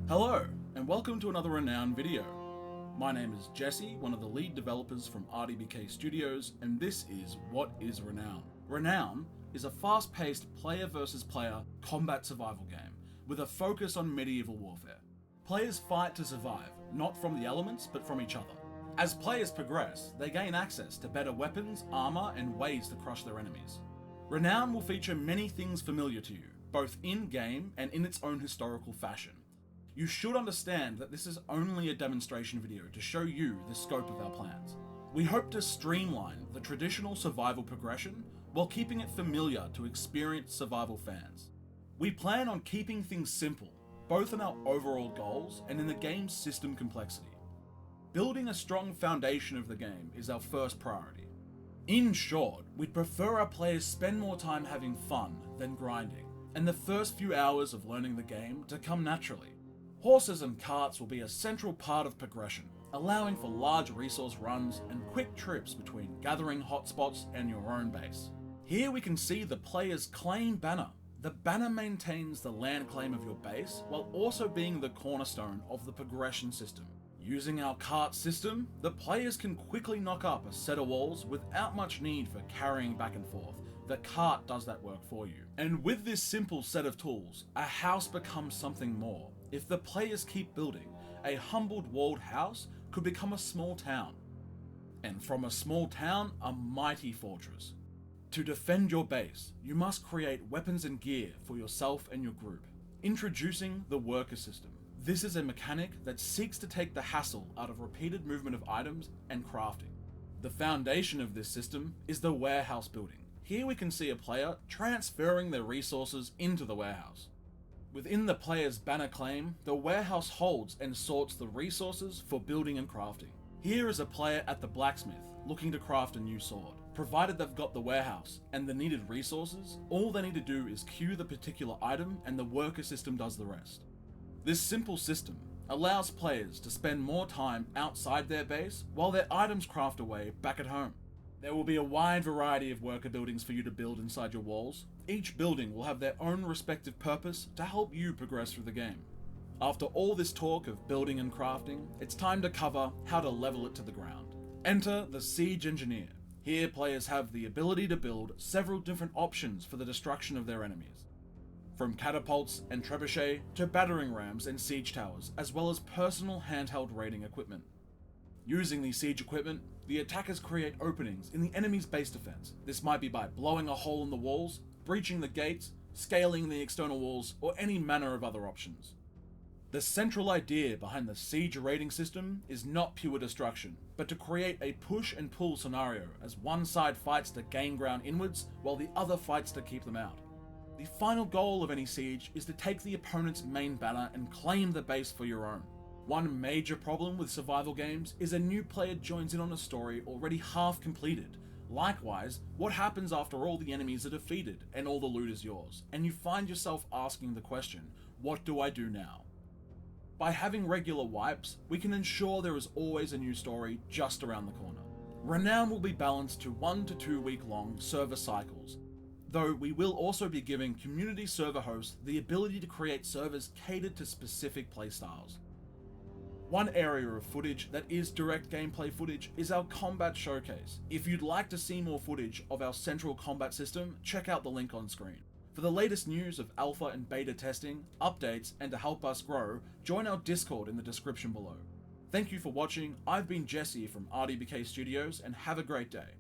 Hello, and welcome to another Renown video. My name is Jesse, one of the lead developers from RDBK Studios, and this is What Is Renown? Renown is a fast-paced player versus player combat survival game with a focus on medieval warfare. Players fight to survive, not from the elements, but from each other. As players progress, they gain access to better weapons, armor, and ways to crush their enemies. Renown will feature many things familiar to you, both in-game and in its own historical fashion. You should understand that this is only a demonstration video to show you the scope of our plans. We hope to streamline the traditional survival progression while keeping it familiar to experienced survival fans. We plan on keeping things simple, both in our overall goals and in the game's system complexity. Building a strong foundation of the game is our first priority. In short, we'd prefer our players spend more time having fun than grinding, and the first few hours of learning the game to come naturally. Horses and carts will be a central part of progression, allowing for large resource runs and quick trips between gathering hotspots and your own base. Here we can see the player's claim banner. The banner maintains the land claim of your base while also being the cornerstone of the progression system. Using our cart system, the players can quickly knock up a set of walls without much need for carrying back and forth. The cart does that work for you. And with this simple set of tools, a house becomes something more. If the players keep building, a humbled walled house could become a small town. And from a small town, a mighty fortress. To defend your base, you must create weapons and gear for yourself and your group. Introducing the worker system. This is a mechanic that seeks to take the hassle out of repeated movement of items and crafting. The foundation of this system is the warehouse building. Here we can see a player transferring their resources into the warehouse. Within the player's banner claim, the warehouse holds and sorts the resources for building and crafting. Here is a player at the blacksmith looking to craft a new sword. Provided they've got the warehouse and the needed resources, all they need to do is queue the particular item and the worker system does the rest. This simple system allows players to spend more time outside their base while their items craft away back at home. There will be a wide variety of worker buildings for you to build inside your walls. Each building will have their own respective purpose to help you progress through the game. After all this talk of building and crafting, it's time to cover how to level it to the ground. Enter the Siege Engineer. Here players have the ability to build several different options for the destruction of their enemies. From catapults and trebuchet to battering rams and siege towers, as well as personal handheld raiding equipment. Using the siege equipment, the attackers create openings in the enemy's base defense. This might be by blowing a hole in the walls, breaching the gates, scaling the external walls, or any manner of other options. The central idea behind the siege raiding system is not pure destruction, but to create a push and pull scenario as one side fights to gain ground inwards while the other fights to keep them out. The final goal of any siege is to take the opponent's main banner and claim the base for your own. One major problem with survival games is a new player joins in on a story already half completed. Likewise, what happens after all the enemies are defeated and all the loot is yours, and you find yourself asking the question, what do I do now? By having regular wipes, we can ensure there is always a new story just around the corner. Renown will be balanced to 1 to 2 week long server cycles, though we will also be giving community server hosts the ability to create servers catered to specific playstyles. One area of footage that is direct gameplay footage is our combat showcase. If you'd like to see more footage of our central combat system, check out the link on screen. For the latest news of alpha and beta testing, updates, and to help us grow, join our Discord in the description below. Thank you for watching. I've been Jesse from RDBK Studios, and have a great day.